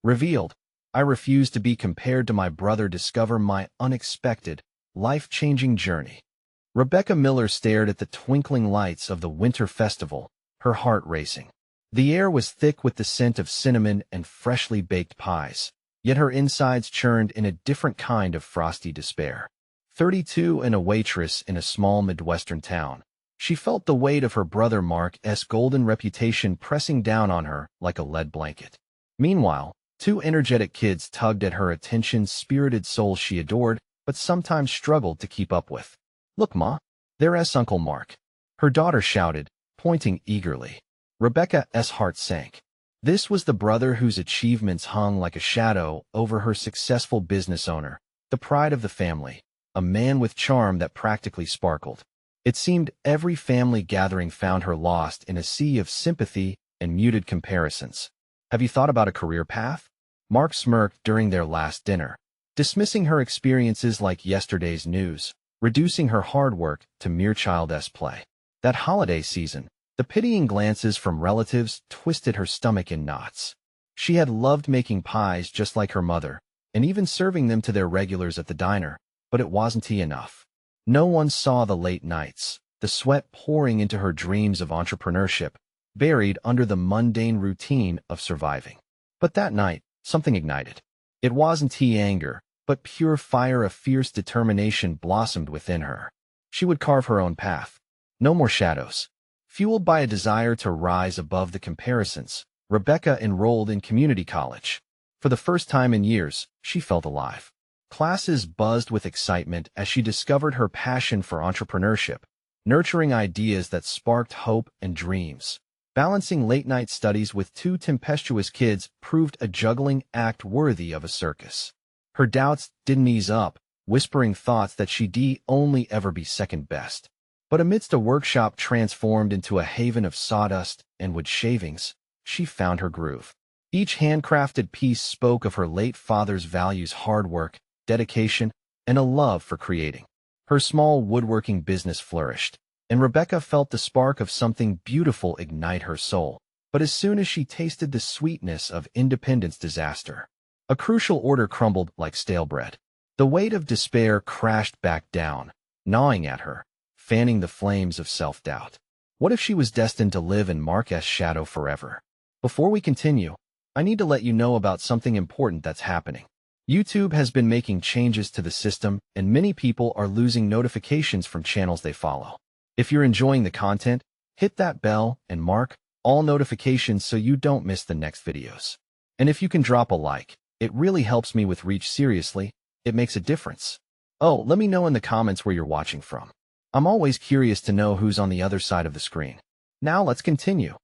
Revealed, I refuse to be compared to my brother. Discover my unexpected, life-changing journey. Rebecca Miller stared at the twinkling lights of the winter festival, her heart racing. The air was thick with the scent of cinnamon and freshly baked pies, yet her insides churned in a different kind of frosty despair. 32 and a waitress in a small Midwestern town, she felt the weight of her brother Mark's golden reputation pressing down on her like a lead blanket. Meanwhile, two energetic kids tugged at her attention, spirited souls she adored, but sometimes struggled to keep up with. "Look, Ma, there's Uncle Mark," her daughter shouted, pointing eagerly. Rebecca's heart sank. This was the brother whose achievements hung like a shadow over her successful business owner, the pride of the family, a man with charm that practically sparkled. It seemed every family gathering found her lost in a sea of sympathy and muted comparisons. "Have you thought about a career path?" Mark smirked during their last dinner, dismissing her experiences like yesterday's news, reducing her hard work to mere child's play. That holiday season, the pitying glances from relatives twisted her stomach in knots. She had loved making pies just like her mother, and even serving them to their regulars at the diner, but it wasn't enough. No one saw the late nights, the sweat pouring into her dreams of entrepreneurship, buried under the mundane routine of surviving. But that night, something ignited. It wasn't anger, but pure fire. A fierce determination blossomed within her. She would carve her own path. No more shadows. Fueled by a desire to rise above the comparisons, Rebecca enrolled in community college. For the first time in years, she felt alive. Classes buzzed with excitement as she discovered her passion for entrepreneurship, nurturing ideas that sparked hope and dreams. Balancing late-night studies with two tempestuous kids proved a juggling act worthy of a circus. Her doubts didn't ease up, whispering thoughts that she'd only ever be second best. But amidst a workshop transformed into a haven of sawdust and wood shavings, she found her groove. Each handcrafted piece spoke of her late father's values: hard work, dedication, and a love for creating. Her small woodworking business flourished, and Rebecca felt the spark of something beautiful ignite her soul. But as soon as she tasted the sweetness of independence, disaster. A crucial order crumbled like stale bread. The weight of despair crashed back down, gnawing at her, fanning the flames of self-doubt. What if she was destined to live in Mark's shadow forever? Before we continue, I need to let you know about something important that's happening. YouTube has been making changes to the system, and many people are losing notifications from channels they follow. If you're enjoying the content, hit that bell and mark all notifications so you don't miss the next videos. And if you can drop a like, it really helps me with reach. Seriously, it makes a difference. Oh, let me know in the comments where you're watching from. I'm always curious to know who's on the other side of the screen. Now let's continue.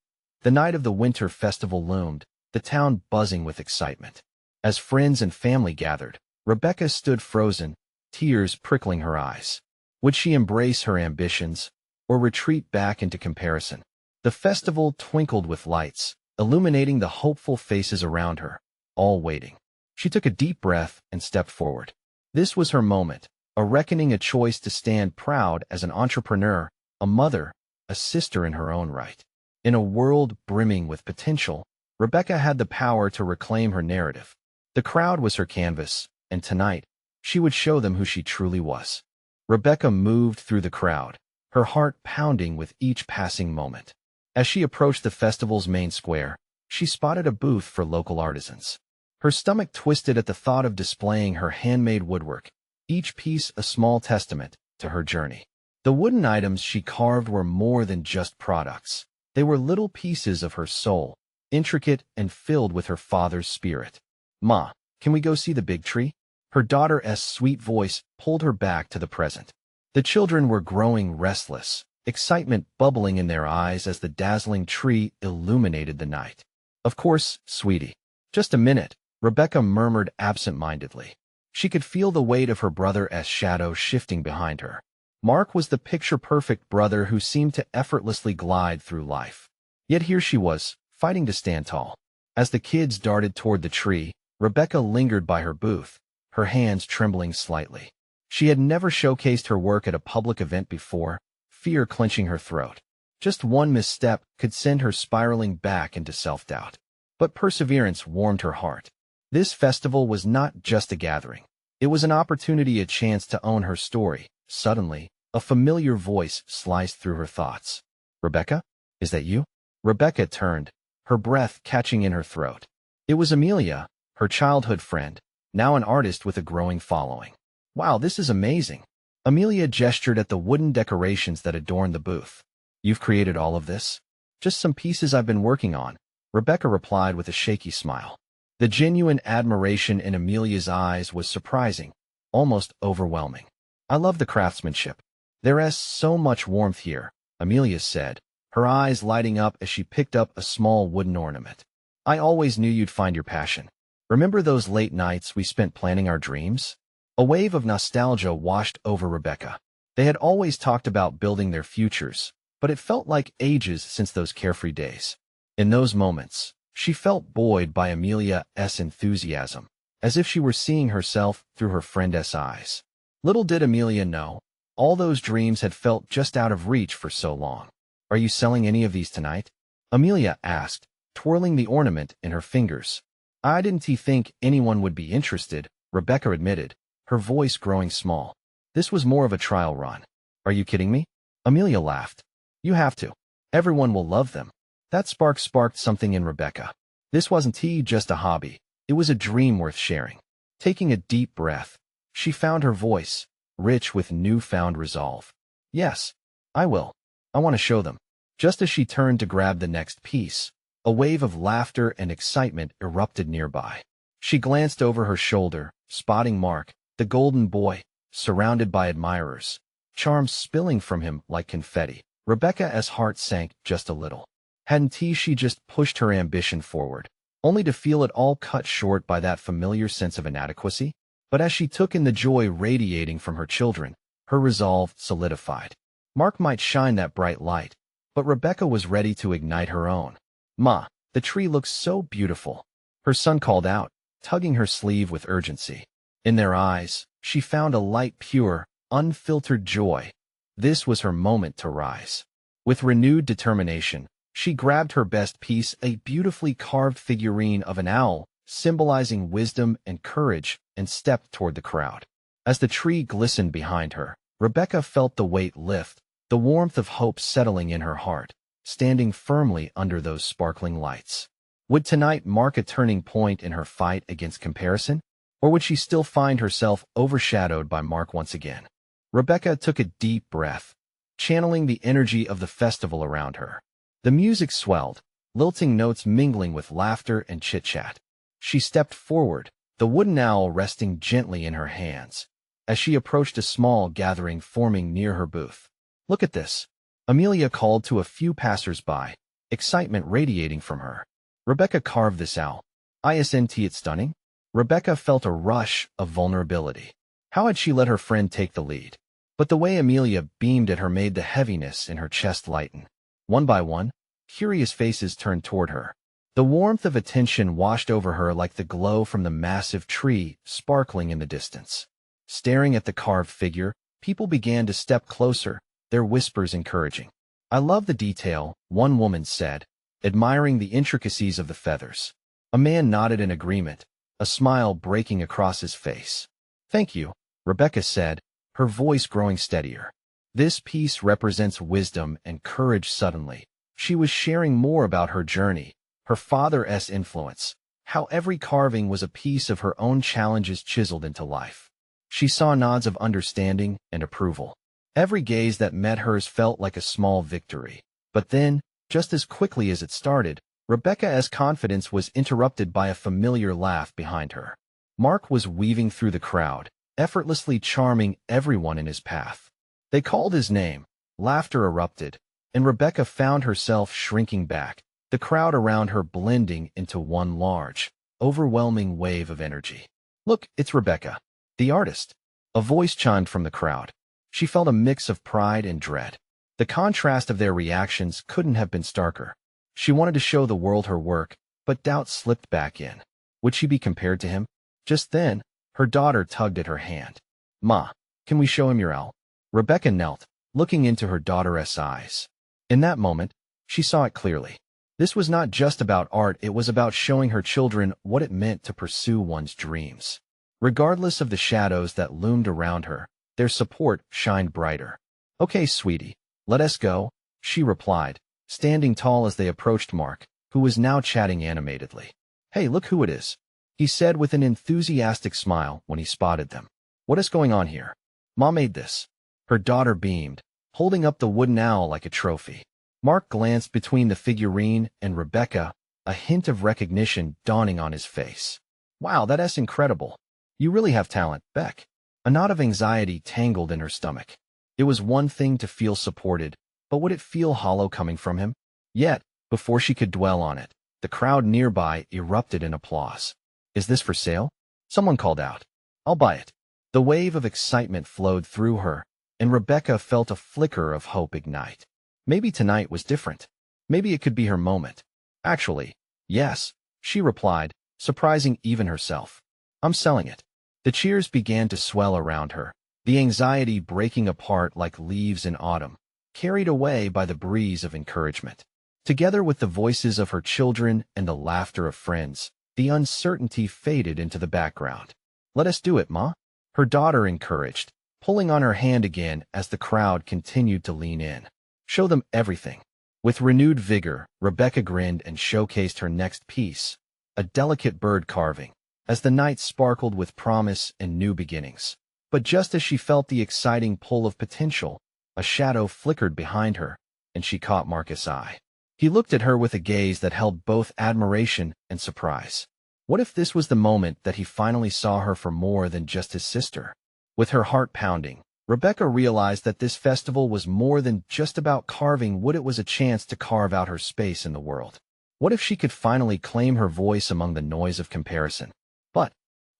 The night of the winter festival loomed, the town buzzing with excitement. As friends and family gathered, Rebecca stood frozen, tears prickling her eyes. Would she embrace her ambitions, or retreat back into comparison? The festival twinkled with lights, illuminating the hopeful faces around her, all waiting. She took a deep breath and stepped forward. This was her moment, a reckoning, a choice to stand proud as an entrepreneur, a mother, a sister in her own right. In a world brimming with potential, Rebecca had the power to reclaim her narrative. The crowd was her canvas, and tonight, she would show them who she truly was. Rebecca moved through the crowd, her heart pounding with each passing moment. As she approached the festival's main square, she spotted a booth for local artisans. Her stomach twisted at the thought of displaying her handmade woodwork, each piece a small testament to her journey. The wooden items she carved were more than just products. They were little pieces of her soul, intricate and filled with her father's spirit. "Ma, can we go see the big tree?" Her daughter's sweet voice pulled her back to the present. The children were growing restless, excitement bubbling in their eyes as the dazzling tree illuminated the night. "Of course, sweetie. Just a minute," Rebecca murmured absent-mindedly. She could feel the weight of her brother's shadow shifting behind her. Mark was the picture-perfect brother who seemed to effortlessly glide through life. Yet here she was, fighting to stand tall. As the kids darted toward the tree, Rebecca lingered by her booth, her hands trembling slightly. She had never showcased her work at a public event before, fear clenching her throat. Just one misstep could send her spiraling back into self-doubt. But perseverance warmed her heart. This festival was not just a gathering. It was an opportunity, a chance to own her story. Suddenly, a familiar voice sliced through her thoughts. Rebecca? Is that you? Rebecca turned, her breath catching in her throat. It was Amelia, her childhood friend, now an artist with a growing following. Wow, this is amazing. Amelia gestured at the wooden decorations that adorned the booth. You've created all of this? Just some pieces I've been working on, Rebecca replied with a shaky smile. The genuine admiration in Amelia's eyes was surprising, almost overwhelming. I love the craftsmanship. There is so much warmth here, Amelia said, her eyes lighting up as she picked up a small wooden ornament. I always knew you'd find your passion. Remember those late nights we spent planning our dreams? A wave of nostalgia washed over Rebecca. They had always talked about building their futures, but it felt like ages since those carefree days. In those moments, she felt buoyed by Amelia's enthusiasm, as if she were seeing herself through her friend's eyes. Little did Amelia know, all those dreams had felt just out of reach for so long. Are you selling any of these tonight? Amelia asked, twirling the ornament in her fingers. I didn't think anyone would be interested, Rebecca admitted, her voice growing small. This was more of a trial run. Are you kidding me? Amelia laughed. You have to. Everyone will love them. That sparked something in Rebecca. This wasn't just a hobby. It was a dream worth sharing. Taking a deep breath, she found her voice, rich with newfound resolve. Yes, I will. I want to show them. Just as she turned to grab the next piece, a wave of laughter and excitement erupted nearby. She glanced over her shoulder, spotting Mark, the golden boy, surrounded by admirers, charms spilling from him like confetti. Rebecca's heart sank just a little. Hadn't she just pushed her ambition forward, only to feel it all cut short by that familiar sense of inadequacy? But as she took in the joy radiating from her children, her resolve solidified. Mark might shine that bright light, but Rebecca was ready to ignite her own. Ma, the tree looks so beautiful, her son called out, tugging her sleeve with urgency. In their eyes, she found a light, pure, unfiltered joy. This was her moment to rise. With renewed determination, she grabbed her best piece, a beautifully carved figurine of an owl, symbolizing wisdom and courage, and stepped toward the crowd. As the tree glistened behind her, Rebecca felt the weight lift, the warmth of hope settling in her heart, standing firmly under those sparkling lights. Would tonight mark a turning point in her fight against comparison? Or would she still find herself overshadowed by Mark once again? Rebecca took a deep breath, channeling the energy of the festival around her. The music swelled, lilting notes mingling with laughter and chit-chat. She stepped forward, the wooden owl resting gently in her hands, as she approached a small gathering forming near her booth. Look at this, Amelia called to a few passers-by, excitement radiating from her. Rebecca carved this owl. Isn't it stunning? Rebecca felt a rush of vulnerability. How had she let her friend take the lead? But the way Amelia beamed at her made the heaviness in her chest lighten. One by one, curious faces turned toward her. The warmth of attention washed over her like the glow from the massive tree sparkling in the distance. Staring at the carved figure, people began to step closer, their whispers encouraging. I love the detail, one woman said, admiring the intricacies of the feathers. A man nodded in agreement, a smile breaking across his face. Thank you, Rebecca said, her voice growing steadier. This piece represents wisdom and courage. Suddenly, she was sharing more about her journey, her father's influence, how every carving was a piece of her own challenges chiseled into life. She saw nods of understanding and approval. Every gaze that met hers felt like a small victory. But then, just as quickly as it started, Rebecca's confidence was interrupted by a familiar laugh behind her. Mark was weaving through the crowd, effortlessly charming everyone in his path. They called his name, laughter erupted, and Rebecca found herself shrinking back, the crowd around her blending into one large, overwhelming wave of energy. Look, it's Rebecca, the artist. A voice chimed from the crowd. She felt a mix of pride and dread. The contrast of their reactions couldn't have been starker. She wanted to show the world her work, but doubt slipped back in. Would she be compared to him? Just then, her daughter tugged at her hand. Ma, can we show him your owl? Rebecca knelt, looking into her daughter's eyes. In that moment, she saw it clearly. This was not just about art, it was about showing her children what it meant to pursue one's dreams. Regardless of the shadows that loomed around her, their support shined brighter. "Okay, sweetie, let us go," she replied, standing tall as they approached Mark, who was now chatting animatedly. "Hey, look who it is," he said with an enthusiastic smile when he spotted them. "What is going on here?" "Mom made this." Her daughter beamed, holding up the wooden owl like a trophy. Mark glanced between the figurine and Rebecca, a hint of recognition dawning on his face. "Wow, that's incredible. You really have talent, Beck." A knot of anxiety tangled in her stomach. It was one thing to feel supported, but would it feel hollow coming from him? Yet, before she could dwell on it, the crowd nearby erupted in applause. "Is this for sale?" someone called out. "I'll buy it." The wave of excitement flowed through her, and Rebecca felt a flicker of hope ignite. Maybe tonight was different. Maybe it could be her moment. "Actually, yes," she replied, surprising even herself. "I'm selling it." The cheers began to swell around her, the anxiety breaking apart like leaves in autumn, carried away by the breeze of encouragement. Together with the voices of her children and the laughter of friends, the uncertainty faded into the background. "Let us do it, Ma," her daughter encouraged, pulling on her hand again as the crowd continued to lean in. "Show them everything." With renewed vigor, Rebecca grinned and showcased her next piece, a delicate bird carving, as the night sparkled with promise and new beginnings. But just as she felt the exciting pull of potential, a shadow flickered behind her, and she caught Marcus' eye. He looked at her with a gaze that held both admiration and surprise. What if this was the moment that he finally saw her for more than just his sister? With her heart pounding, Rebecca realized that this festival was more than just about carving wood. It was a chance to carve out her space in the world. What if she could finally claim her voice among the noise of comparison? But,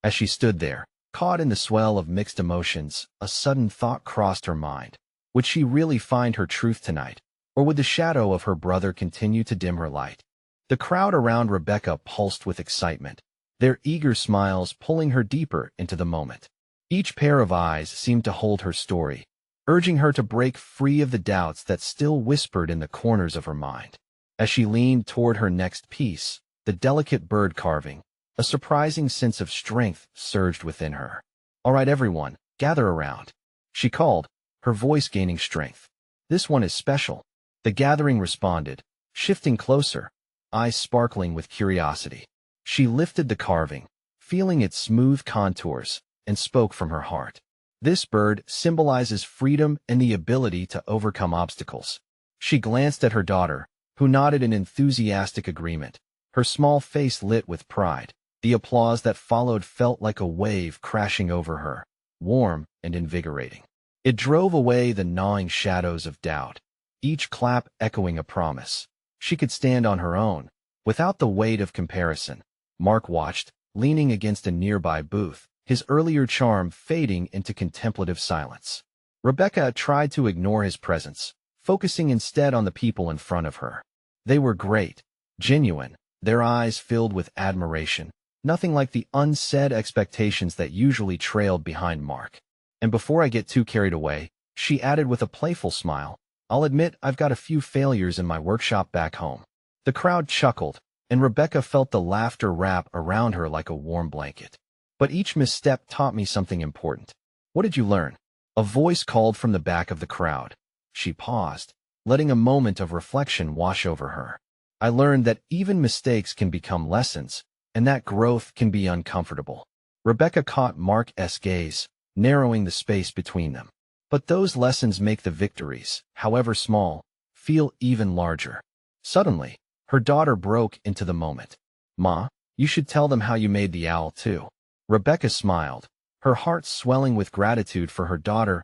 as she stood there, caught in the swell of mixed emotions, a sudden thought crossed her mind. Would she really find her truth tonight? Or would the shadow of her brother continue to dim her light? The crowd around Rebecca pulsed with excitement, their eager smiles pulling her deeper into the moment. Each pair of eyes seemed to hold her story, urging her to break free of the doubts that still whispered in the corners of her mind. As she leaned toward her next piece, the delicate bird carving, a surprising sense of strength surged within her. "All right, everyone, gather around," she called, her voice gaining strength. "This one is special." The gathering responded, shifting closer, eyes sparkling with curiosity. She lifted the carving, feeling its smooth contours, and spoke from her heart. "This bird symbolizes freedom and the ability to overcome obstacles." She glanced at her daughter, who nodded in enthusiastic agreement, her small face lit with pride. The applause that followed felt like a wave crashing over her, warm and invigorating. It drove away the gnawing shadows of doubt, each clap echoing a promise. She could stand on her own, without the weight of comparison. Mark watched, leaning against a nearby booth, his earlier charm fading into contemplative silence. Rebecca tried to ignore his presence, focusing instead on the people in front of her. They were great, genuine, their eyes filled with admiration, nothing like the unsaid expectations that usually trailed behind Mark. "And before I get too carried away," she added with a playful smile, "I'll admit I've got a few failures in my workshop back home." The crowd chuckled, and Rebecca felt the laughter wrap around her like a warm blanket. "But each misstep taught me something important." "What did you learn?" A voice called from the back of the crowd. She paused, letting a moment of reflection wash over her. "I learned that even mistakes can become lessons, and that growth can be uncomfortable." Rebecca caught Mark's gaze, narrowing the space between them. "But those lessons make the victories, however small, feel even larger." Suddenly, her daughter broke into the moment. "Ma, you should tell them how you made the owl too." Rebecca smiled, her heart swelling with gratitude for her daughter's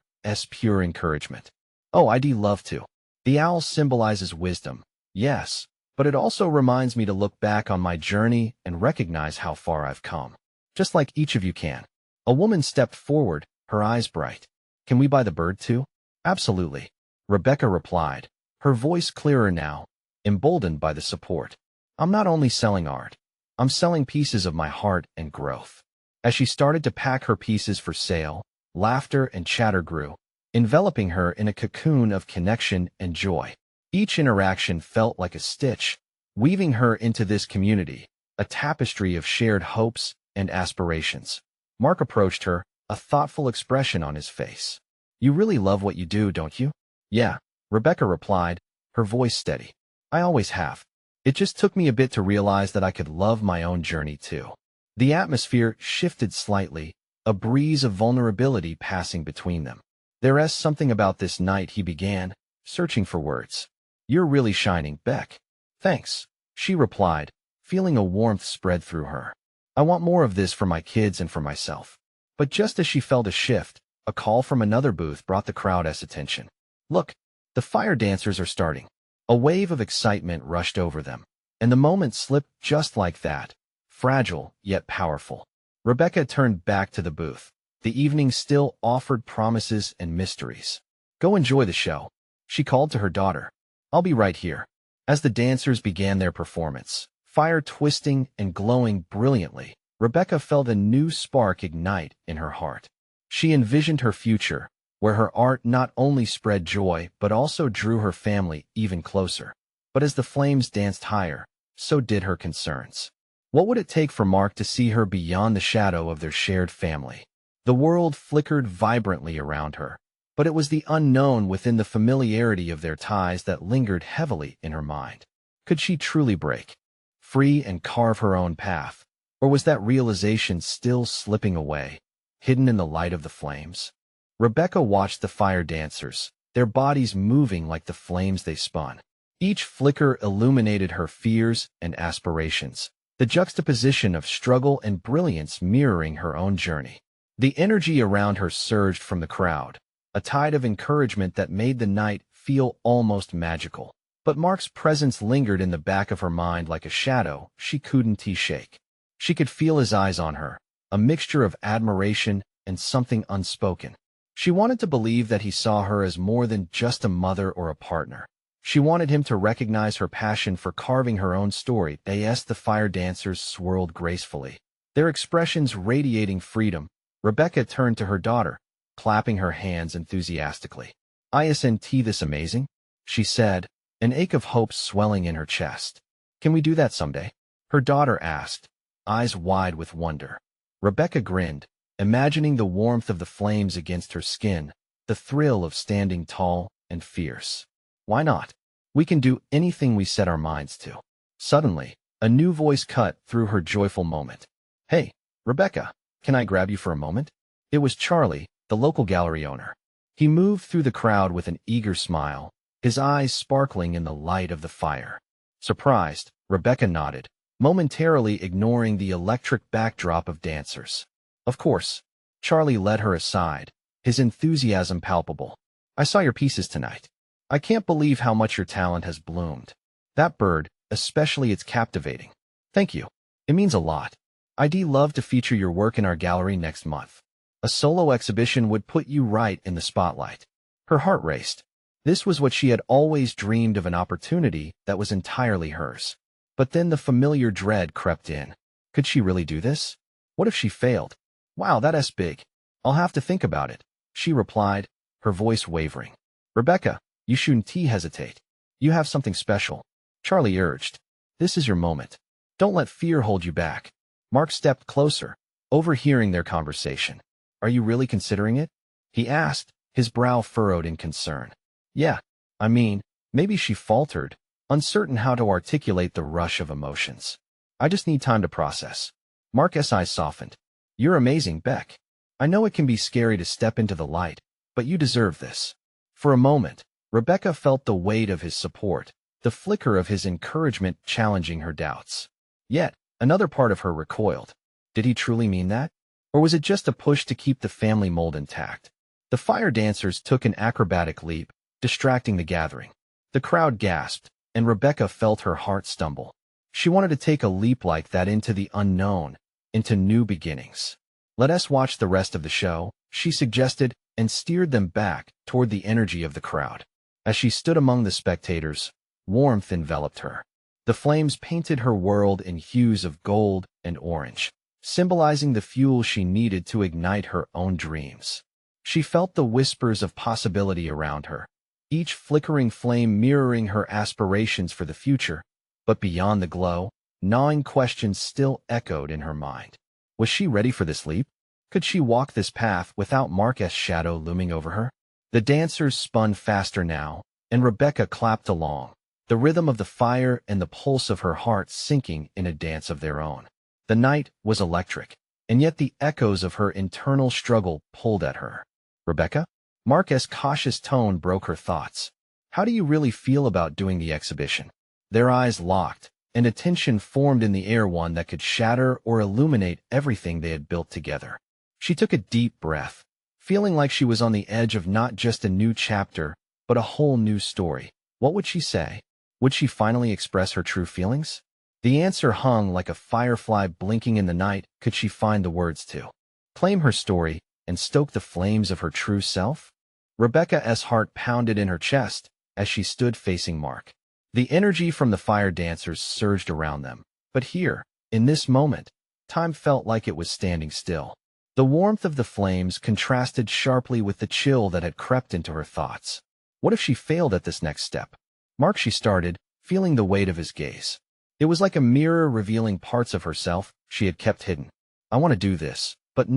pure encouragement. "Oh, I'd love to. The owl symbolizes wisdom, yes, but it also reminds me to look back on my journey and recognize how far I've come. Just like each of you can." A woman stepped forward, her eyes bright. "Can we buy the bird too?" "Absolutely," Rebecca replied, her voice clearer now, emboldened by the support. "I'm not only selling art, I'm selling pieces of my heart and growth." As she started to pack her pieces for sale, laughter and chatter grew, enveloping her in a cocoon of connection and joy. Each interaction felt like a stitch, weaving her into this community, a tapestry of shared hopes and aspirations. Mark approached her, a thoughtful expression on his face. "You really love what you do, don't you?" "Yeah," Rebecca replied, her voice steady. "I always have. It just took me a bit to realize that I could love my own journey too." The atmosphere shifted slightly, a breeze of vulnerability passing between them. "There's something about this night," he began, searching for words. "You're really shining, Beck." "Thanks," she replied, feeling a warmth spread through her. "I want more of this for my kids and for myself." But just as she felt a shift, a call from another booth brought the crowd's attention. "Look, the fire dancers are starting." A wave of excitement rushed over them, and the moment slipped just like that, fragile yet powerful. Rebecca turned back to the booth. The evening still offered promises and mysteries. "Go enjoy the show," she called to her daughter. "I'll be right here." As the dancers began their performance, fire twisting and glowing brilliantly, Rebecca felt a new spark ignite in her heart. She envisioned her future, where her art not only spread joy but also drew her family even closer. But as the flames danced higher, so did her concerns. What would it take for Mark to see her beyond the shadow of their shared family? The world flickered vibrantly around her, but it was the unknown within the familiarity of their ties that lingered heavily in her mind. Could she truly break free and carve her own path, or was that realization still slipping away, hidden in the light of the flames? Rebecca watched the fire dancers, their bodies moving like the flames they spun. Each flicker illuminated her fears and aspirations, the juxtaposition of struggle and brilliance mirroring her own journey. The energy around her surged from the crowd, a tide of encouragement that made the night feel almost magical. But Mark's presence lingered in the back of her mind like a shadow she couldn't shake. She could feel his eyes on her, a mixture of admiration and something unspoken. She wanted to believe that he saw her as more than just a mother or a partner. She wanted him to recognize her passion for carving her own story. As the fire dancers swirled gracefully, their expressions radiating freedom, Rebecca turned to her daughter, clapping her hands enthusiastically. "Isn't this amazing?" she said, an ache of hope swelling in her chest. "Can we do that someday?" her daughter asked, eyes wide with wonder. Rebecca grinned, imagining the warmth of the flames against her skin, the thrill of standing tall and fierce. "Why not? We can do anything we set our minds to." Suddenly, a new voice cut through her joyful moment. "Hey, Rebecca, can I grab you for a moment?" It was Charlie, the local gallery owner. He moved through the crowd with an eager smile, his eyes sparkling in the light of the fire. Surprised, Rebecca nodded, momentarily ignoring the electric backdrop of dancers. "Of course." Charlie led her aside, his enthusiasm palpable. "I saw your pieces tonight. I can't believe how much your talent has bloomed. That bird, especially, it's captivating." "Thank you. It means a lot. I'd love to feature your work in our gallery next month. A solo exhibition would put you right in the spotlight." Her heart raced. This was what she had always dreamed of, an opportunity that was entirely hers. But then the familiar dread crept in. Could she really do this? What if she failed? "Wow, that's big. I'll have to think about it," she replied, her voice wavering. "Rebecca, you shouldn't hesitate. You have something special," Charlie urged. "This is your moment. Don't let fear hold you back." Mark stepped closer, overhearing their conversation. "Are you really considering it?" he asked, his brow furrowed in concern. "Yeah, maybe," she faltered, uncertain how to articulate the rush of emotions. "I just need time to process." Mark's eyes softened. "You're amazing, Beck. I know it can be scary to step into the light, but you deserve this." For a moment, Rebecca felt the weight of his support, the flicker of his encouragement challenging her doubts. Yet, another part of her recoiled. Did he truly mean that? Or was it just a push to keep the family mold intact? The fire dancers took an acrobatic leap, distracting the gathering. The crowd gasped, and Rebecca felt her heart stumble. She wanted to take a leap like that into the unknown, into new beginnings. "Let us watch the rest of the show," she suggested, and steered them back toward the energy of the crowd. As she stood among the spectators, warmth enveloped her. The flames painted her world in hues of gold and orange, symbolizing the fuel she needed to ignite her own dreams. She felt the whispers of possibility around her, each flickering flame mirroring her aspirations for the future, But beyond the glow, gnawing questions still echoed in her mind. Was she ready for this leap? Could she walk this path without Mark's shadow looming over her? The dancers spun faster now, and Rebecca clapped along, the rhythm of the fire and the pulse of her heart syncing in a dance of their own. The night was electric, and yet the echoes of her internal struggle pulled at her. Rebecca? Mark's cautious tone broke her thoughts. How do you really feel about doing the exhibition? Their eyes locked, and a tension formed in the air, one that could shatter or illuminate everything they had built together. She took a deep breath, feeling like she was on the edge of not just a new chapter, but a whole new story. What would she say? Would she finally express her true feelings? The answer hung like a firefly blinking in the night. Could she find the words to claim her story and stoke the flames of her true self? Rebecca's heart pounded in her chest as she stood facing Mark. The energy from the fire dancers surged around them. But here, in this moment, time felt like it was standing still. The warmth of the flames contrasted sharply with the chill that had crept into her thoughts. What if she failed at this next step? Mark, she started, feeling the weight of his gaze. It was like a mirror revealing parts of herself she had kept hidden. I want to do this, but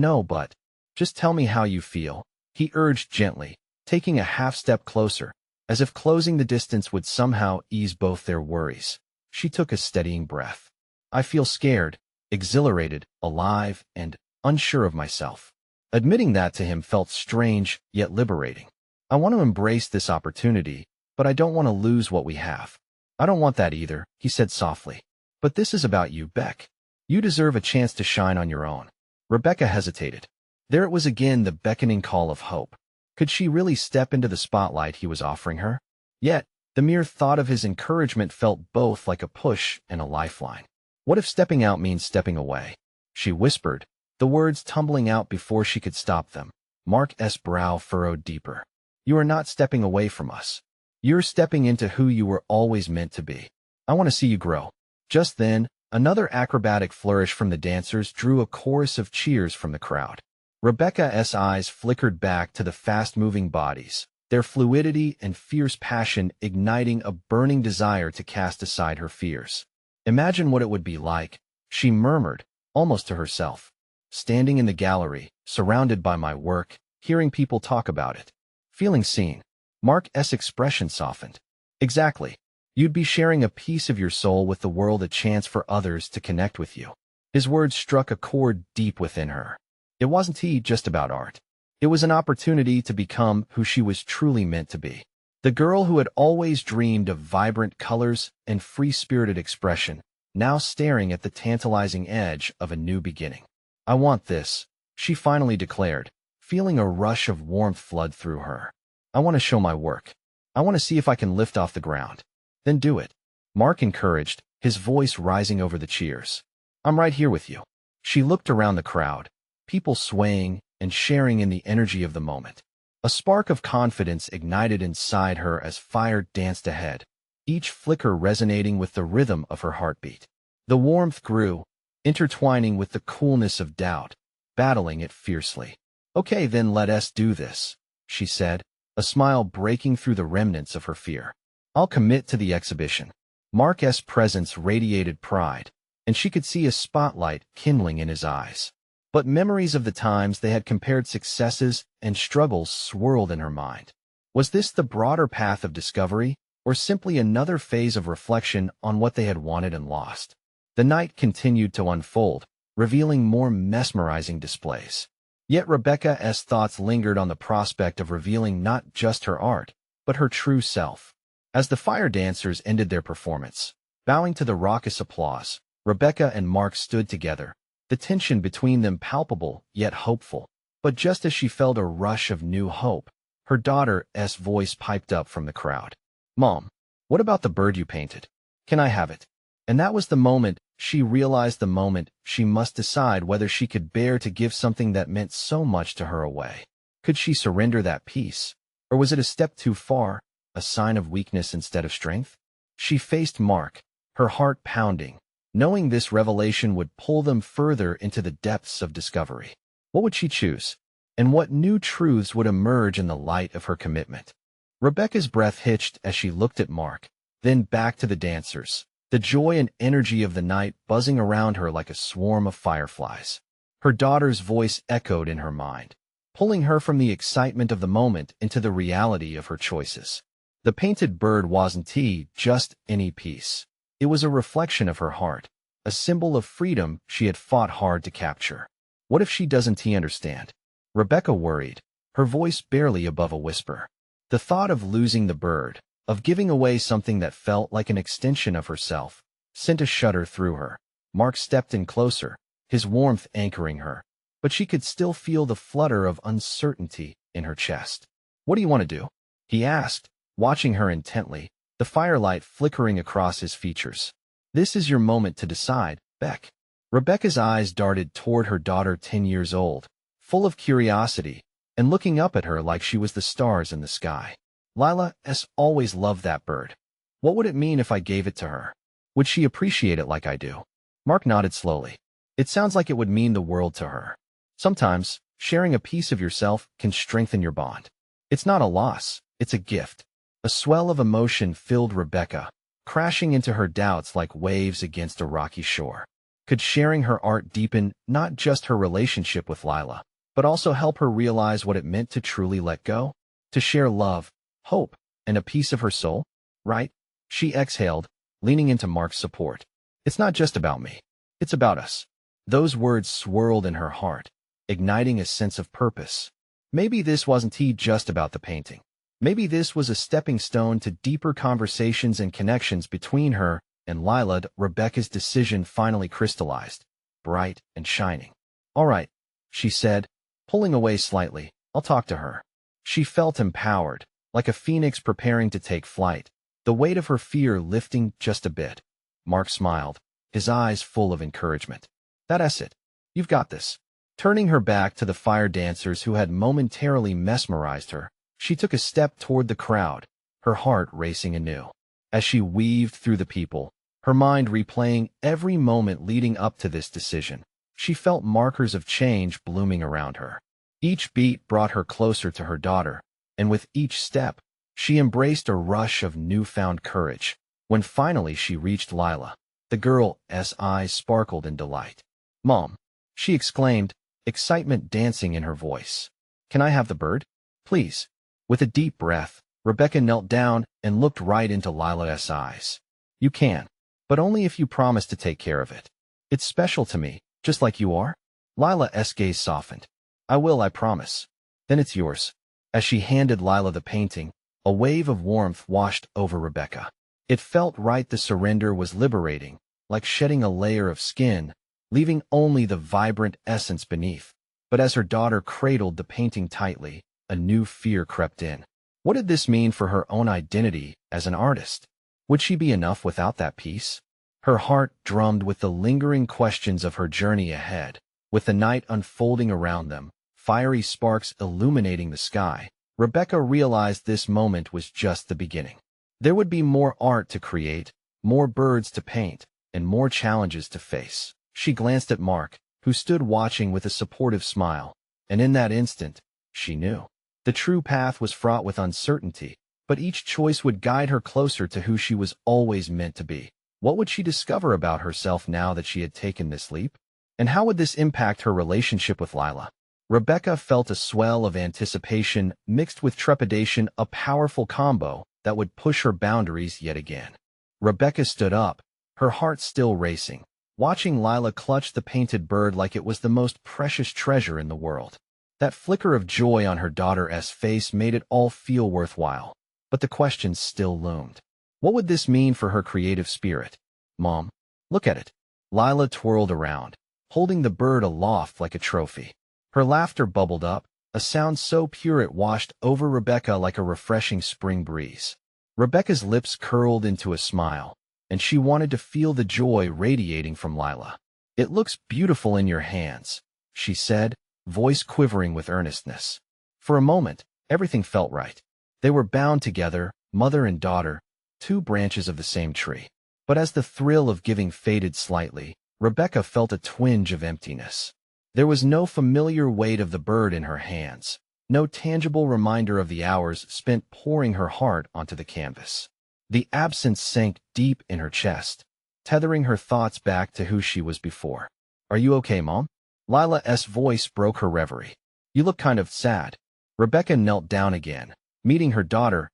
just tell me how you feel, he urged gently, taking a half-step closer, as if closing the distance would somehow ease both their worries. She took a steadying breath. I feel scared, exhilarated, alive, and unsure of myself. Admitting that to him felt strange, yet liberating. I want to embrace this opportunity, but I don't want to lose what we have. I don't want that either, he said softly. But this is about you, Beck. You deserve a chance to shine on your own. Rebecca hesitated. There it was again, the beckoning call of hope. Could she really step into the spotlight he was offering her? Yet, the mere thought of his encouragement felt both like a push and a lifeline. What if stepping out means stepping away? She whispered, the words tumbling out before she could stop them. Mark's brow furrowed deeper. You are not stepping away from us. You're stepping into who you were always meant to be. I want to see you grow. Just then, another acrobatic flourish from the dancers drew a chorus of cheers from the crowd. Rebecca's eyes flickered back to the fast-moving bodies, their fluidity and fierce passion igniting a burning desire to cast aside her fears. Imagine what it would be like, she murmured, almost to herself, standing in the gallery, surrounded by my work, hearing people talk about it. Feeling seen. Mark's expression softened. Exactly. You'd be sharing a piece of your soul with the world, a chance for others to connect with you. His words struck a chord deep within her. It wasn't just about art. It was an opportunity to become who she was truly meant to be. The girl who had always dreamed of vibrant colors and free-spirited expression, now staring at the tantalizing edge of a new beginning. I want this, she finally declared, feeling a rush of warmth flood through her. I want to show my work. I want to see if I can lift off the ground. Then do it. Mark encouraged, his voice rising over the cheers. I'm right here with you. She looked around the crowd, people swaying and sharing in the energy of the moment. A spark of confidence ignited inside her as fire danced ahead, each flicker resonating with the rhythm of her heartbeat. The warmth grew, intertwining with the coolness of doubt, battling it fiercely. Okay, then let us do this, she said, a smile breaking through the remnants of her fear. I'll commit to the exhibition. Mark's presence radiated pride, and she could see a spotlight kindling in his eyes. But memories of the times they had compared successes and struggles swirled in her mind. Was this the broader path of discovery, or simply another phase of reflection on what they had wanted and lost? The night continued to unfold, revealing more mesmerizing displays. Yet Rebecca's thoughts lingered on the prospect of revealing not just her art, but her true self. As the fire dancers ended their performance, bowing to the raucous applause, Rebecca and Mark stood together, the tension between them palpable yet hopeful. But just as she felt a rush of new hope, her daughter's voice piped up from the crowd. Mom, what about the bird you painted? Can I have it? And that was the moment she realized, the moment she must decide whether she could bear to give something that meant so much to her away. Could she surrender that peace? Or was it a step too far, a sign of weakness instead of strength? She faced Mark, her heart pounding, knowing this revelation would pull them further into the depths of discovery. What would she choose? And what new truths would emerge in the light of her commitment? Rebecca's breath hitched as she looked at Mark, then back to the dancers, the joy and energy of the night buzzing around her like a swarm of fireflies. Her daughter's voice echoed in her mind, pulling her from the excitement of the moment into the reality of her choices. The painted bird wasn't just any piece. It was a reflection of her heart, a symbol of freedom she had fought hard to capture. What if she doesn't understand? Rebecca worried, her voice barely above a whisper. The thought of losing the bird, of giving away something that felt like an extension of herself, sent a shudder through her. Mark stepped in closer, his warmth anchoring her, but she could still feel the flutter of uncertainty in her chest. "What do you want to do?" he asked, watching her intently, the firelight flickering across his features. "This is your moment to decide, Beck." Rebecca's eyes darted toward her daughter 10 years old, full of curiosity, and looking up at her like she was the stars in the sky. "Lila's always loved that bird. What would it mean if I gave it to her? Would she appreciate it like I do?" Mark nodded slowly. "It sounds like it would mean the world to her. Sometimes, sharing a piece of yourself can strengthen your bond. It's not a loss, it's a gift." A swell of emotion filled Rebecca, crashing into her doubts like waves against a rocky shore. Could sharing her art deepen not just her relationship with Lila, but also help her realize what it meant to truly let go? To share love, hope, and a piece of her soul? Right? She exhaled, leaning into Mark's support. "It's not just about me. It's about us." Those words swirled in her heart, igniting a sense of purpose. Maybe this wasn't just about the painting. Maybe this was a stepping stone to deeper conversations and connections between her and Lila. Rebecca's decision finally crystallized, bright and shining. "All right," she said, pulling away slightly. "I'll talk to her." She felt empowered, like a phoenix preparing to take flight, the weight of her fear lifting just a bit. Mark smiled, his eyes full of encouragement. "That's it. You've got this." Turning her back to the fire dancers who had momentarily mesmerized her, she took a step toward the crowd, her heart racing anew. As she weaved through the people, her mind replaying every moment leading up to this decision, she felt markers of change blooming around her. Each beat brought her closer to her daughter, and with each step, she embraced a rush of newfound courage. When finally she reached Lila, the girl's eyes sparkled in delight. "Mom," she exclaimed, excitement dancing in her voice. "Can I have the bird? Please?" With a deep breath, Rebecca knelt down and looked right into Lila's eyes. "You can, but only if you promise to take care of it. It's special to me, just like you are." Lila's gaze softened. "I will, I promise." "Then it's yours." As she handed Lila the painting, a wave of warmth washed over Rebecca. It felt right. The surrender was liberating, like shedding a layer of skin, leaving only the vibrant essence beneath. But as her daughter cradled the painting tightly, a new fear crept in. What did this mean for her own identity as an artist? Would she be enough without that piece? Her heart drummed with the lingering questions of her journey ahead. With the night unfolding around them, fiery sparks illuminating the sky, Rebecca realized this moment was just the beginning. There would be more art to create, more birds to paint, and more challenges to face. She glanced at Mark, who stood watching with a supportive smile, and in that instant, she knew. The true path was fraught with uncertainty, but each choice would guide her closer to who she was always meant to be. What would she discover about herself now that she had taken this leap? And how would this impact her relationship with Lila? Rebecca felt a swell of anticipation mixed with trepidation, a powerful combo that would push her boundaries yet again. Rebecca stood up, her heart still racing, watching Lila clutch the painted bird like it was the most precious treasure in the world. That flicker of joy on her daughter's face made it all feel worthwhile. But the questions still loomed. What would this mean for her creative spirit? "Mom, look at it." Lila twirled around, holding the bird aloft like a trophy. Her laughter bubbled up, a sound so pure it washed over Rebecca like a refreshing spring breeze. Rebecca's lips curled into a smile, and she wanted to feel the joy radiating from Lila. "It looks beautiful in your hands," she said, voice quivering with earnestness. For a moment, everything felt right. They were bound together, mother and daughter, two branches of the same tree. But as the thrill of giving faded slightly, Rebecca felt a twinge of emptiness. There was no familiar weight of the bird in her hands, no tangible reminder of the hours spent pouring her heart onto the canvas. The absence sank deep in her chest, tethering her thoughts back to who she was before. Are you okay, Mom? Lila's voice broke her reverie. You look kind of sad. Rebecca knelt down again, meeting her daughter's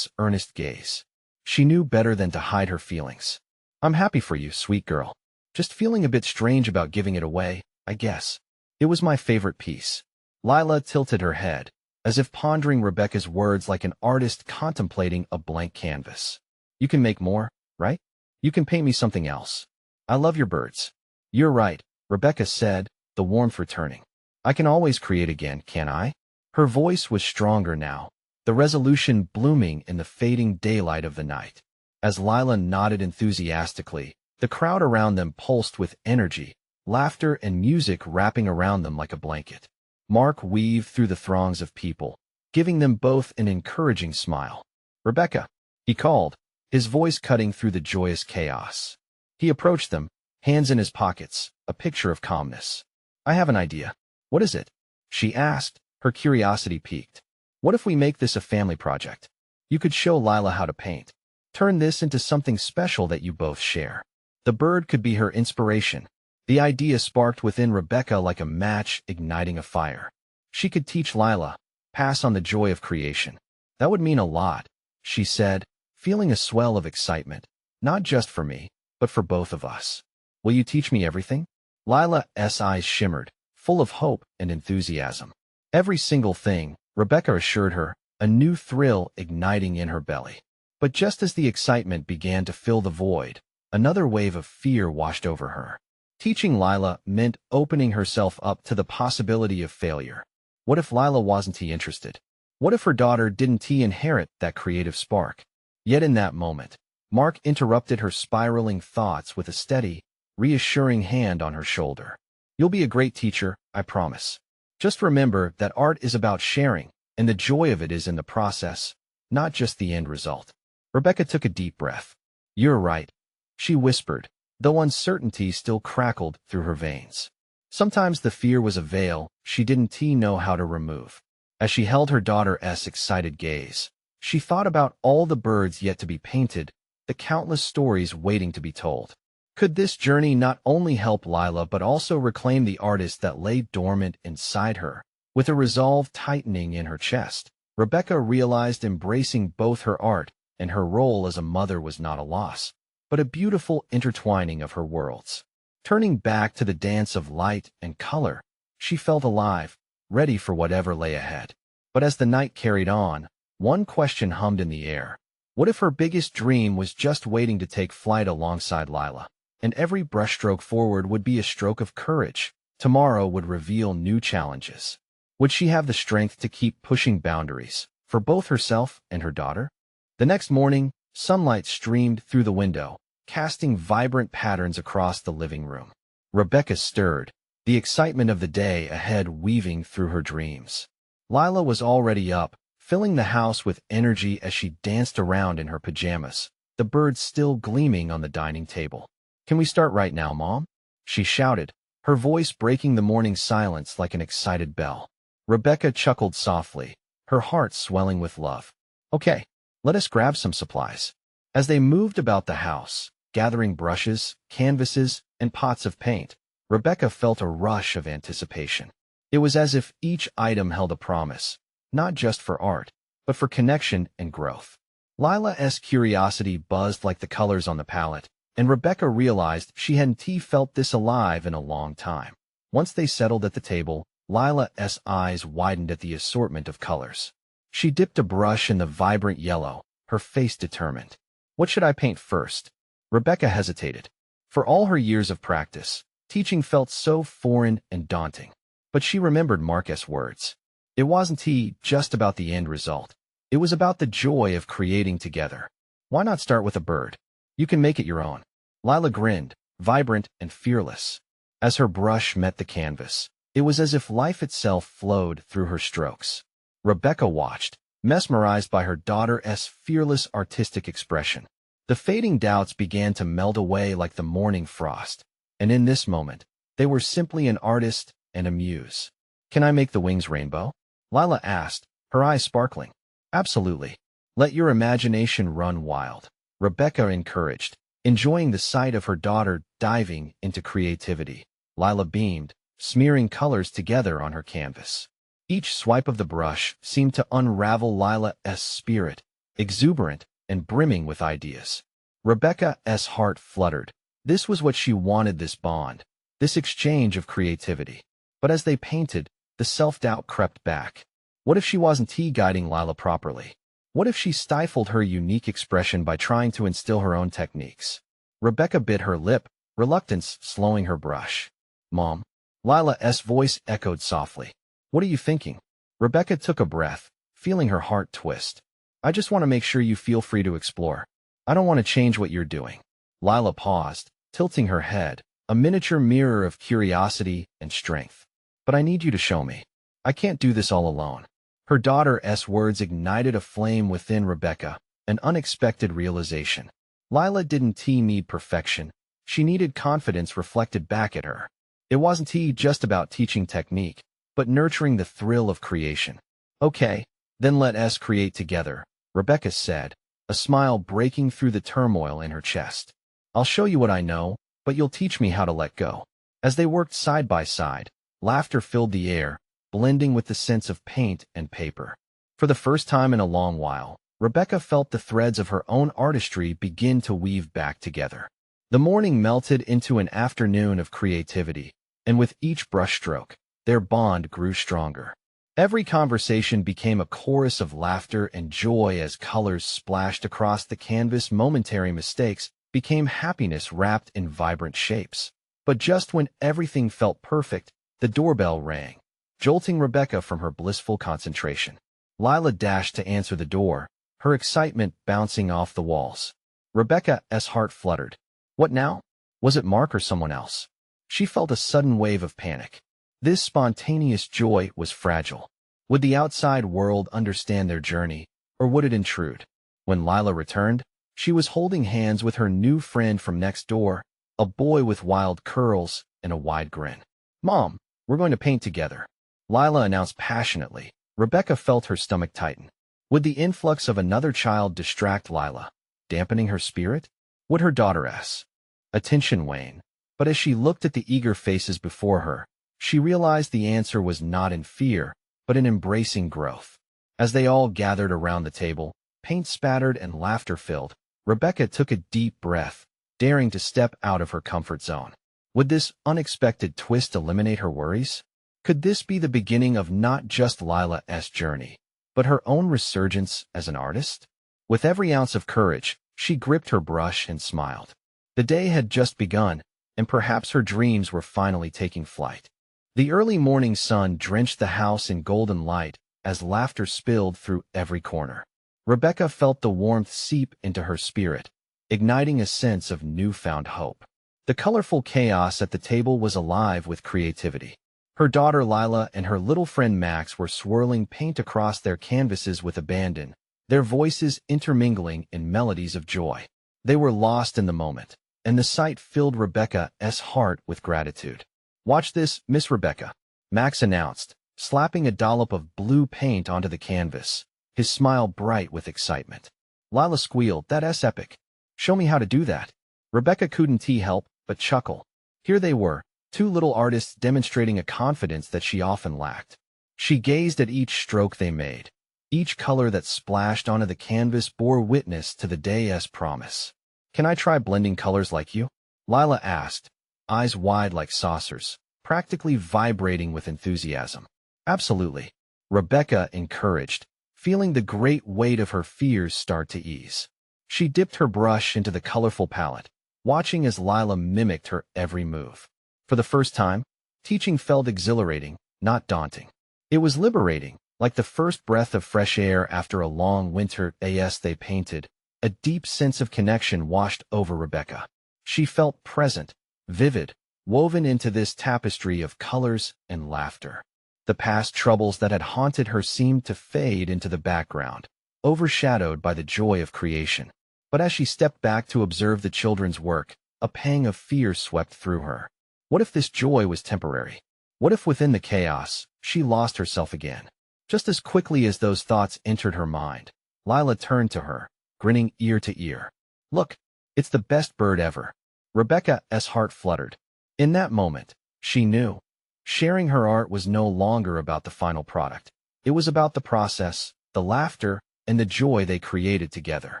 earnest gaze. She knew better than to hide her feelings. I'm happy for you, sweet girl. Just feeling a bit strange about giving it away, I guess. It was my favorite piece. Lila tilted her head, as if pondering Rebecca's words like an artist contemplating a blank canvas. You can make more, right? You can paint me something else. I love your birds. You're right, Rebecca said, the warmth returning. I can always create again, can't I? Her voice was stronger now, the resolution blooming in the fading daylight of the night. As Lila nodded enthusiastically, the crowd around them pulsed with energy, laughter and music wrapping around them like a blanket. Mark weaved through the throngs of people, giving them both an encouraging smile. Rebecca, he called, his voice cutting through the joyous chaos. He approached them, hands in his pockets, a picture of calmness. I have an idea. What is it? She asked, her curiosity piqued. What if we make this a family project? You could show Lila how to paint. Turn this into something special that you both share. The bird could be her inspiration. The idea sparked within Rebecca like a match igniting a fire. She could teach Lila, pass on the joy of creation. That would mean a lot, she said, feeling a swell of excitement, not just for me, but for both of us. Will you teach me everything? Lila's eyes shimmered, full of hope and enthusiasm. Every single thing, Rebecca assured her, a new thrill igniting in her belly. But just as the excitement began to fill the void, another wave of fear washed over her. Teaching Lila meant opening herself up to the possibility of failure. What if Lila wasn't interested? What if her daughter didn't inherit that creative spark? Yet in that moment, Mark interrupted her spiraling thoughts with a steady, reassuring hand on her shoulder. You'll be a great teacher, I promise. Just remember that art is about sharing, and the joy of it is in the process, not just the end result. Rebecca took a deep breath. You're right, she whispered, though uncertainty still crackled through her veins. Sometimes the fear was a veil she didn't know how to remove. As she held her daughter's excited gaze, she thought about all the birds yet to be painted, the countless stories waiting to be told. Could this journey not only help Lila but also reclaim the artist that lay dormant inside her? With a resolve tightening in her chest, Rebecca realized embracing both her art and her role as a mother was not a loss, but a beautiful intertwining of her worlds. Turning back to the dance of light and color, she felt alive, ready for whatever lay ahead. But as the night carried on, one question hummed in the air. What if her biggest dream was just waiting to take flight alongside Lila? And every brushstroke forward would be a stroke of courage. Tomorrow would reveal new challenges. Would she have the strength to keep pushing boundaries, for both herself and her daughter? The next morning, sunlight streamed through the window, casting vibrant patterns across the living room. Rebecca stirred, the excitement of the day ahead weaving through her dreams. Lila was already up, filling the house with energy as she danced around in her pajamas, the birds still gleaming on the dining table. Can we start right now, Mom? She shouted, her voice breaking the morning silence like an excited bell. Rebecca chuckled softly, her heart swelling with love. Okay, let us grab some supplies. As they moved about the house, gathering brushes, canvases, and pots of paint, Rebecca felt a rush of anticipation. It was as if each item held a promise, not just for art, but for connection and growth. Lila's curiosity buzzed like the colors on the palette, and Rebecca realized she hadn't felt this alive in a long time. Once they settled at the table, Lila's eyes widened at the assortment of colors. She dipped a brush in the vibrant yellow, her face determined. What should I paint first? Rebecca hesitated. For all her years of practice, teaching felt so foreign and daunting. But she remembered Mark's words. It wasn't just about the end result. It was about the joy of creating together. Why not start with a bird? You can make it your own. Lila grinned, vibrant and fearless. As her brush met the canvas, it was as if life itself flowed through her strokes. Rebecca watched, mesmerized by her daughter's fearless artistic expression. The fading doubts began to melt away like the morning frost, and in this moment, they were simply an artist and a muse. Can I make the wings rainbow? Lila asked, her eyes sparkling. Absolutely. Let your imagination run wild, Rebecca encouraged, enjoying the sight of her daughter diving into creativity. Lila beamed, smearing colors together on her canvas. Each swipe of the brush seemed to unravel Lila's spirit, exuberant and brimming with ideas. Rebecca's heart fluttered. This was what she wanted, this bond, this exchange of creativity. But as they painted, the self-doubt crept back. What if she wasn't guiding Lila properly? What if she stifled her unique expression by trying to instill her own techniques? Rebecca bit her lip, reluctance slowing her brush. Mom. Lila's voice echoed softly. What are you thinking? Rebecca took a breath, feeling her heart twist. I just want to make sure you feel free to explore. I don't want to change what you're doing. Lila paused, tilting her head, a miniature mirror of curiosity and strength. But I need you to show me. I can't do this all alone. Her daughter's words ignited a flame within Rebecca, an unexpected realization. Lila didn't need perfection. She needed confidence reflected back at her. It wasn't just about teaching technique, but nurturing the thrill of creation. Okay, then let us create together, Rebecca said, a smile breaking through the turmoil in her chest. I'll show you what I know, but you'll teach me how to let go. As they worked side by side, laughter filled the air, blending with the sense of paint and paper. For the first time in a long while, Rebecca felt the threads of her own artistry begin to weave back together. The morning melted into an afternoon of creativity, and with each brushstroke, their bond grew stronger. Every conversation became a chorus of laughter and joy as colors splashed across the canvas. Momentary mistakes became happiness wrapped in vibrant shapes. But just when everything felt perfect, the doorbell rang, jolting Rebecca from her blissful concentration. Lila dashed to answer the door, her excitement bouncing off the walls. Rebecca's heart fluttered. What now? Was it Mark or someone else? She felt a sudden wave of panic. This spontaneous joy was fragile. Would the outside world understand their journey, or would it intrude? When Lila returned, she was holding hands with her new friend from next door, a boy with wild curls and a wide grin. Mom, we're going to paint together, Lila announced passionately. Rebecca felt her stomach tighten. Would the influx of another child distract Lila, dampening her spirit? Would her daughter's attention wane? But as she looked at the eager faces before her, she realized the answer was not in fear, but in embracing growth. As they all gathered around the table, paint spattered and laughter filled, Rebecca took a deep breath, daring to step out of her comfort zone. Would this unexpected twist eliminate her worries? Could this be the beginning of not just Lila's journey, but her own resurgence as an artist? With every ounce of courage, she gripped her brush and smiled. The day had just begun, and perhaps her dreams were finally taking flight. The early morning sun drenched the house in golden light as laughter spilled through every corner. Rebecca felt the warmth seep into her spirit, igniting a sense of newfound hope. The colorful chaos at the table was alive with creativity. Her daughter Lila and her little friend Max were swirling paint across their canvases with abandon, their voices intermingling in melodies of joy. They were lost in the moment, and the sight filled Rebecca's heart with gratitude. Watch this, Miss Rebecca, Max announced, slapping a dollop of blue paint onto the canvas, his smile bright with excitement. Lila squealed, That's epic. Show me how to do that. Rebecca couldn't help but chuckle. Here they were, two little artists demonstrating a confidence that she often lacked. She gazed at each stroke they made. Each color that splashed onto the canvas bore witness to the day's promise. Can I try blending colors like you? Lila asked, eyes wide like saucers, practically vibrating with enthusiasm. Absolutely, Rebecca encouraged, feeling the great weight of her fears start to ease. She dipped her brush into the colorful palette, watching as Lila mimicked her every move. For the first time, teaching felt exhilarating, not daunting. It was liberating, like the first breath of fresh air after a long winter. As they painted, a deep sense of connection washed over Rebecca. She felt present, vivid, woven into this tapestry of colors and laughter. The past troubles that had haunted her seemed to fade into the background, overshadowed by the joy of creation. But as she stepped back to observe the children's work, a pang of fear swept through her. What if this joy was temporary? What if within the chaos, she lost herself again? Just as quickly as those thoughts entered her mind, Lila turned to her, grinning ear to ear. Look, It's the best bird ever. Rebecca's heart fluttered. In that moment, she knew. Sharing her art was no longer about the final product. It was about the process, the laughter, and the joy they created together.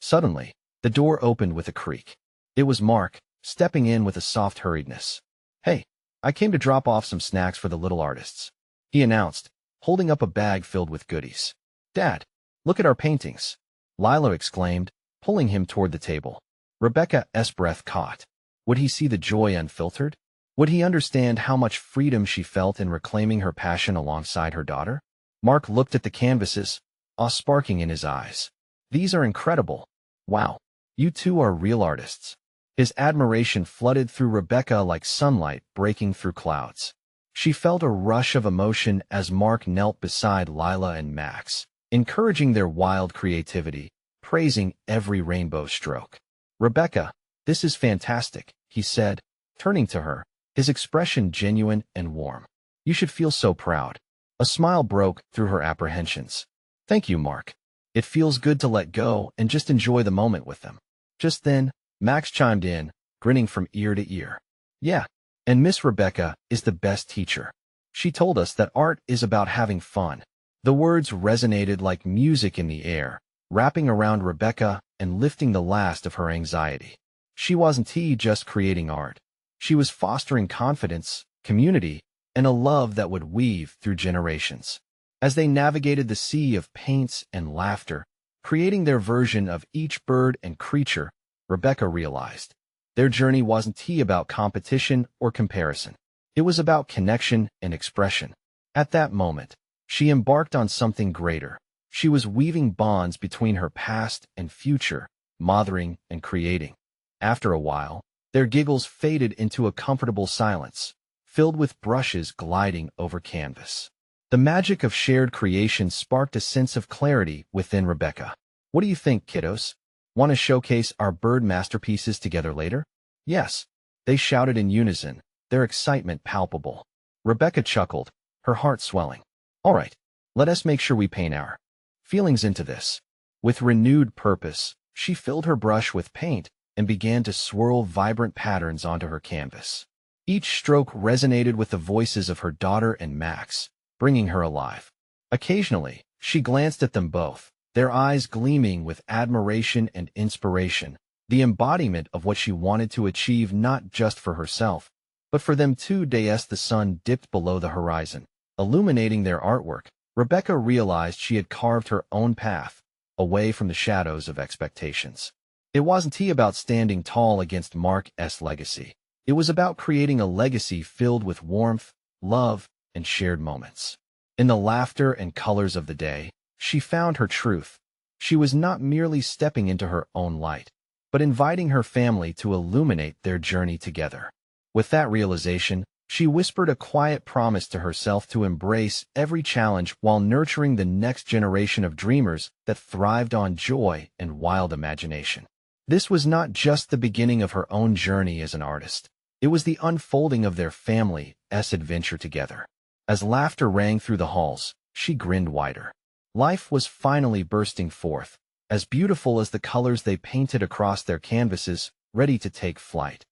Suddenly, the door opened with a creak. It was Mark, stepping in with a soft hurriedness. "Hey, I came to drop off some snacks for the little artists," he announced, holding up a bag filled with goodies. "Dad, look at our paintings," Lila exclaimed, pulling him toward the table. Rebecca's breath caught. Would he see the joy unfiltered? Would he understand how much freedom she felt in reclaiming her passion alongside her daughter? Mark looked at the canvases, awe sparking in his eyes. "These are incredible. Wow, you two are real artists." His admiration flooded through Rebecca like sunlight breaking through clouds. She felt a rush of emotion as Mark knelt beside Lila and Max, encouraging their wild creativity, praising every rainbow stroke. "Rebecca, this is fantastic," he said, turning to her, his expression genuine and warm. "You should feel so proud." A smile broke through her apprehensions. "Thank you, Mark. It feels good to let go and just enjoy the moment with them." Just then, Max chimed in, grinning from ear to ear. "Yeah, and Miss Rebecca is the best teacher. She told us that art is about having fun." The words resonated like music in the air, wrapping around Rebecca and lifting the last of her anxiety. She wasn't just creating art. She was fostering confidence, community, and a love that would weave through generations. As they navigated the sea of paints and laughter, creating their version of each bird and creature, Rebecca realized their journey wasn't about competition or comparison. It was about connection and expression. At that moment, she embarked on something greater. She was weaving bonds between her past and future, mothering and creating. After a while, their giggles faded into a comfortable silence, filled with brushes gliding over canvas. The magic of shared creation sparked a sense of clarity within Rebecca. "What do you think, kiddos? Want to showcase our bird masterpieces together later?" "Yes," they shouted in unison, their excitement palpable. Rebecca chuckled, her heart swelling. "All right, let us make sure we paint our feelings into this." With renewed purpose, she filled her brush with paint and began to swirl vibrant patterns onto her canvas. Each stroke resonated with the voices of her daughter and Max, bringing her alive. Occasionally, she glanced at them both, their eyes gleaming with admiration and inspiration, the embodiment of what she wanted to achieve not just for herself, but for them too. As the sun dipped below the horizon, illuminating their artwork, Rebecca realized she had carved her own path, away from the shadows of expectations. It wasn't about standing tall against Mark's legacy. It was about creating a legacy filled with warmth, love, and shared moments. In the laughter and colors of the day, she found her truth. She was not merely stepping into her own light, but inviting her family to illuminate their journey together. With that realization, she whispered a quiet promise to herself to embrace every challenge while nurturing the next generation of dreamers that thrived on joy and wild imagination. This was not just the beginning of her own journey as an artist. It was the unfolding of their family's adventure together. As laughter rang through the halls, she grinned wider. Life was finally bursting forth, as beautiful as the colors they painted across their canvases, ready to take flight.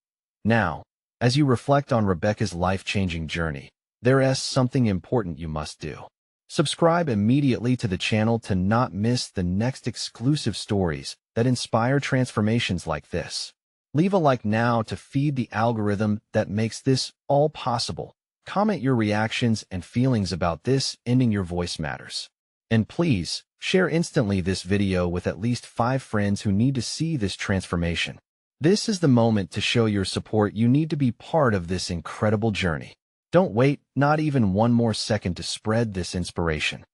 Now, as you reflect on Rebecca's life-changing journey, there is something important you must do. Subscribe immediately to the channel to not miss the next exclusive stories that inspire transformations like this. Leave a like now to feed the algorithm that makes this all possible. Comment your reactions and feelings about this. Ending your voice matters. And please, share instantly this video with at least 5 friends who need to see this transformation. This is the moment to show your support. You need to be part of this incredible journey. Don't wait, not even one more second, to spread this inspiration.